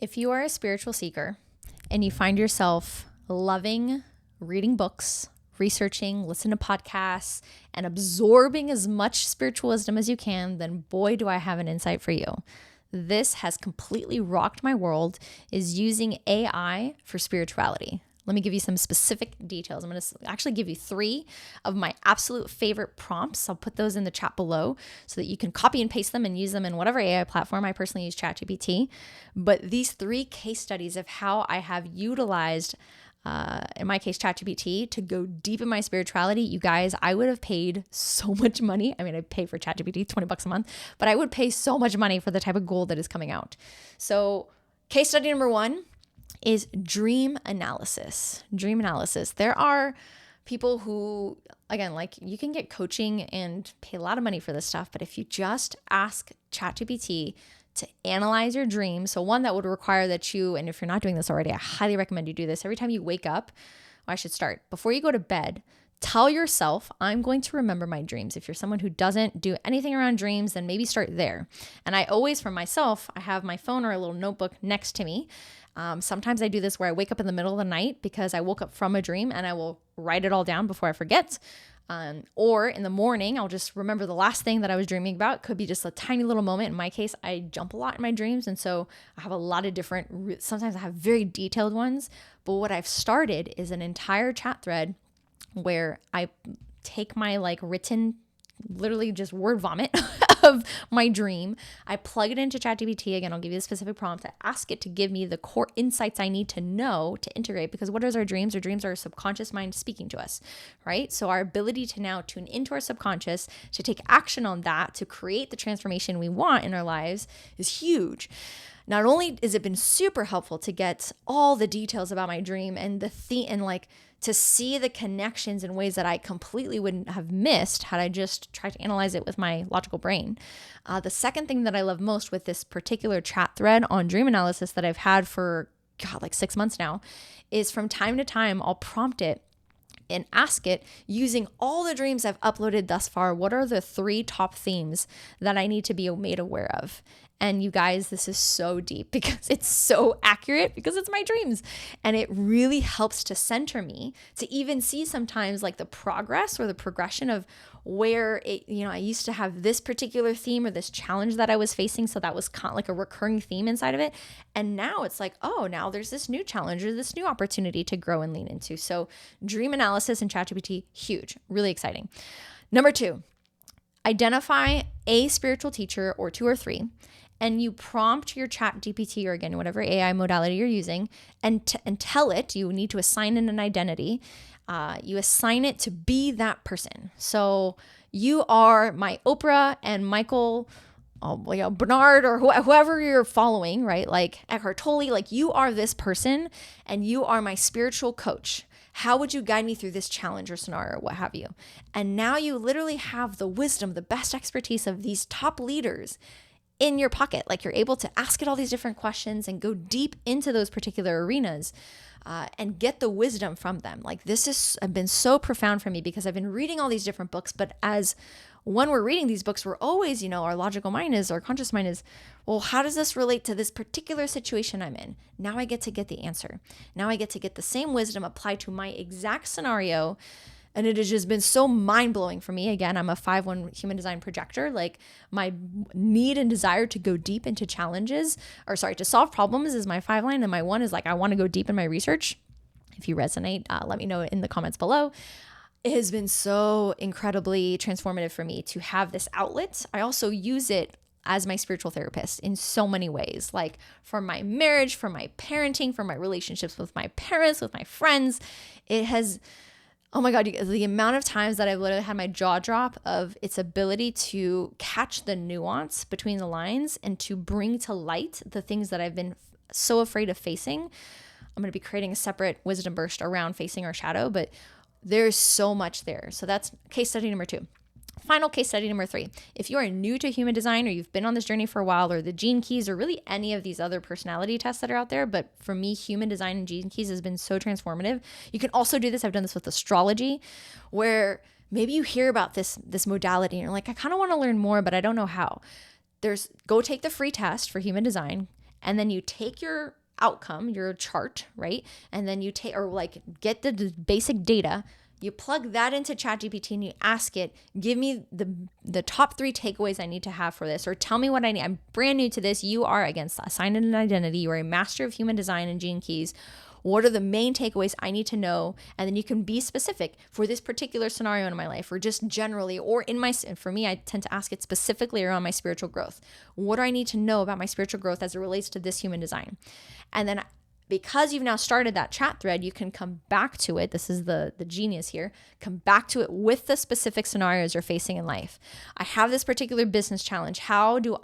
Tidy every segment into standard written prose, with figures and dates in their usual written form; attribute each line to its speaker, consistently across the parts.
Speaker 1: If you are a spiritual seeker and you find yourself loving reading books, researching, listening to podcasts, and absorbing as much spiritual wisdom as you can, then boy, do I have an insight for you. This has completely rocked my world, is using AI for spirituality. Let me give you some specific details. I'm going to actually give you 3 of my absolute favorite prompts. I'll put those in the chat below so that you can copy and paste them and use them in whatever AI platform. I personally use ChatGPT. But these 3 case studies of how I have utilized, in my case, ChatGPT, to go deep in my spirituality, you guys, I would have paid so much money. I mean, I pay for ChatGPT $20 a month, but I would pay so much money for the type of gold that is coming out. So case study number 1 is dream analysis. Dream analysis. There are people who, again, like you can get coaching and pay a lot of money for this stuff, but if you just ask ChatGPT to analyze your dreams, so one that would require that you, and if you're not doing this already, I highly recommend you do this. Every time you wake up, well, I should start, before you go to bed, tell yourself, I'm going to remember my dreams. If you're someone who doesn't do anything around dreams, then maybe start there. And I always, for myself, I have my phone or a little notebook next to me. Sometimes I do this where I wake up in the middle of the night because I woke up from a dream and I will write it all down before I forget. Or in the morning, I'll just remember the last thing that I was dreaming about. It could be just a tiny little moment. In my case, I jump a lot in my dreams. And so I have a lot of different, sometimes I have very detailed ones. But what I've started is an entire chat thread where I take my written, literally just word vomit of my dream. I plug it into ChatGPT. Again, I'll give you the specific prompt. I ask it to give me the core insights I need to know to integrate, because what is our dreams? Our dreams are our subconscious mind speaking to us, right? So our ability to now tune into our subconscious, to take action on that, to create the transformation we want in our lives is huge. Not only has it been super helpful to get all the details about my dream and the theme and to see the connections in ways that I completely wouldn't have missed had I just tried to analyze it with my logical brain. The second thing that I love most with this particular chat thread on dream analysis that I've had for 6 months now is from time to time, I'll prompt it and ask it, using all the dreams I've uploaded thus far, what are the 3 top themes that I need to be made aware of? And you guys, this is so deep because it's so accurate, because it's my dreams. And it really helps to center me, to even see sometimes the progress or the progression of where I used to have this particular theme or this challenge that I was facing. So that was kind of like a recurring theme inside of it. And now it's oh, now there's this new challenge or this new opportunity to grow and lean into. So dream analysis in ChatGPT, huge, really exciting. Number 2, identify a spiritual teacher or 2 or 3. And you prompt your ChatGPT, or again, whatever AI modality you're using, and tell it, you need to assign it an identity. You assign it to be that person. So you are my Oprah and Michael, Bernard, or whoever you're following, right? Like Eckhart Tolle, you are this person and you are my spiritual coach. How would you guide me through this challenge or scenario, what have you? And now you literally have the wisdom, the best expertise of these top leaders in your pocket. You're able to ask it all these different questions and go deep into those particular arenas and get the wisdom from them. This has been so profound for me because I've been reading all these different books, but when we're reading these books, we're always, our logical mind is, our conscious mind is, well, how does this relate to this particular situation I'm in? Now I get to get the answer. Now I get to get the same wisdom applied to my exact scenario. And it has just been so mind-blowing for me. Again, I'm a 5-1 human design projector. My need and desire to go deep into to solve problems is my 5 line. And my 1 is I want to go deep in my research. If you resonate, let me know in the comments below. It has been so incredibly transformative for me to have this outlet. I also use it as my spiritual therapist in so many ways, for my marriage, for my parenting, for my relationships with my parents, with my friends. It has... Oh my God, the amount of times that I've literally had my jaw drop of its ability to catch the nuance between the lines and to bring to light the things that I've been so afraid of facing. I'm going to be creating a separate wisdom burst around facing our shadow, but there's so much there. So that's case study number 2. Final case study number 3. If you are new to human design, or you've been on this journey for a while, or the gene keys, or really any of these other personality tests that are out there, but for me, human design and gene keys has been so transformative. You can also do this. I've done this with astrology, where maybe you hear about this modality and you're I kind of want to learn more, but I don't know how. Go take the free test for human design and then you take your outcome, your chart, right? And then you take, or like get the basic data, you plug that into ChatGPT and you ask it, give me the top 3 takeaways I need to have for this, or tell me what I need. I'm brand new to this. You are, again, assigned an identity. You are a master of human design and gene keys. What are the main takeaways I need to know? And then you can be specific for this particular scenario in my life, or just generally, or for me, I tend to ask it specifically around my spiritual growth. What do I need to know about my spiritual growth as it relates to this human design? And then because you've now started that chat thread, you can come back to it. This is the genius here. Come back to it with the specific scenarios you're facing in life. I have this particular business challenge. How do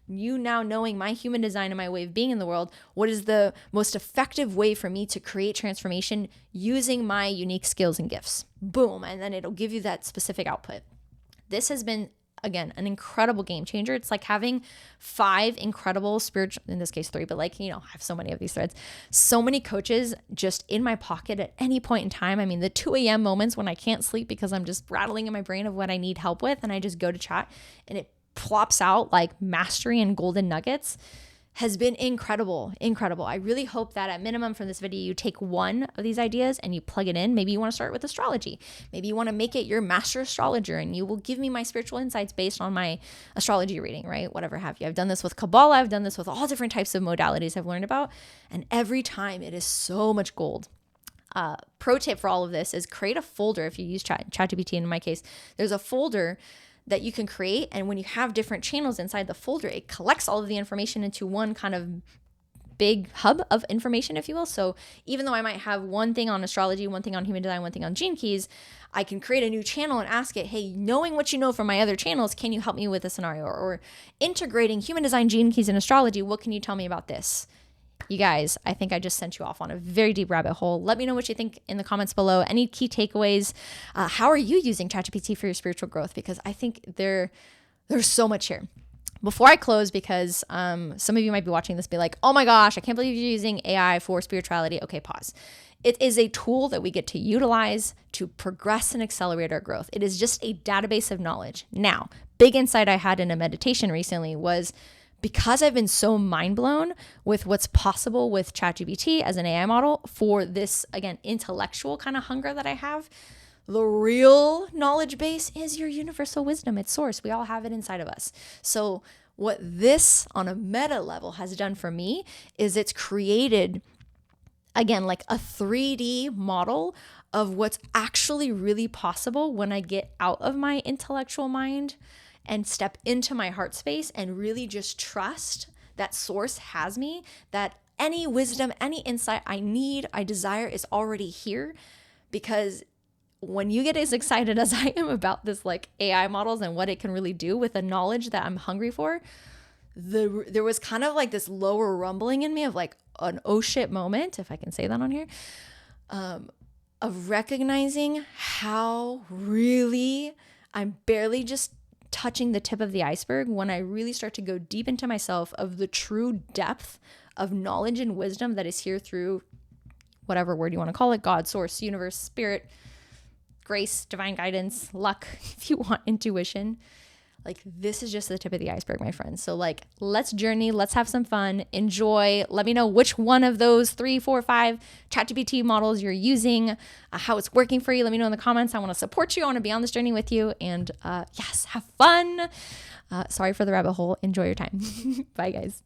Speaker 1: you now knowing my human design and my way of being in the world, what is the most effective way for me to create transformation using my unique skills and gifts? Boom. And then it'll give you that specific output. This has been, again, an incredible game changer. It's like having 5 incredible spiritual, in this case 3, but like, I have so many of these threads, so many coaches just in my pocket at any point in time. I mean, the 2 a.m. moments when I can't sleep because I'm just rattling in my brain of what I need help with, and I just go to chat and it plops out like mastery and golden nuggets, has been incredible. I really hope that at minimum from this video, you take one of these ideas and you plug it in. Maybe you want to start with astrology. Maybe you want to make it your master astrologer, and you will give me my spiritual insights based on my astrology reading, right? Whatever have you. I've done this with Kabbalah. I've done this with all different types of modalities I've learned about. And every time it is so much gold. Pro tip for all of this is create a folder. If you use ChatGPT, in my case, there's a folder that you can create. And when you have different channels inside the folder, it collects all of the information into one kind of big hub of information, if you will. So even though I might have one thing on astrology, one thing on human design, one thing on gene keys, I can create a new channel and ask it, hey, knowing what you know from my other channels, can you help me with a scenario? Or integrating human design, gene keys, and astrology, what can you tell me about this? You guys, I think I just sent you off on a very deep rabbit hole. Let me know what you think in the comments below. Any key takeaways? How are you using ChatGPT for your spiritual growth? Because I think there's so much here. Before I close, because some of you might be watching this, be like, oh my gosh, I can't believe you're using AI for spirituality. Okay, pause. It is a tool that we get to utilize to progress and accelerate our growth. It is just a database of knowledge. Now, big insight I had in a meditation recently was, because I've been so mind blown with what's possible with ChatGPT as an AI model for this, again, intellectual kind of hunger that I have, the real knowledge base is your universal wisdom. It's source. We all have it inside of us. So what this on a meta level has done for me is it's created, again, like a 3D model of what's actually really possible when I get out of my intellectual mind and step into my heart space and really just trust that source has me, that any wisdom, any insight I need, I desire is already here. Because when you get as excited as I am about this like AI models and what it can really do with the knowledge that I'm hungry for, there was kind of like this lower rumbling in me of like an oh shit moment, if I can say that on here, of recognizing how really I'm barely just touching the tip of the iceberg when I really start to go deep into myself of the true depth of knowledge and wisdom that is here through whatever word you want to call it, God, source, universe, spirit, grace, divine guidance, luck, if you want, intuition. Like, this is just the tip of the iceberg, my friends. So like, let's journey, let's have some fun, enjoy. Let me know which one of those 3, 4, 5 ChatGPT models you're using, how it's working for you. Let me know in the comments. I want to support you. I want to be on this journey with you. And yes, have fun. Sorry for the rabbit hole. Enjoy your time. Bye, guys.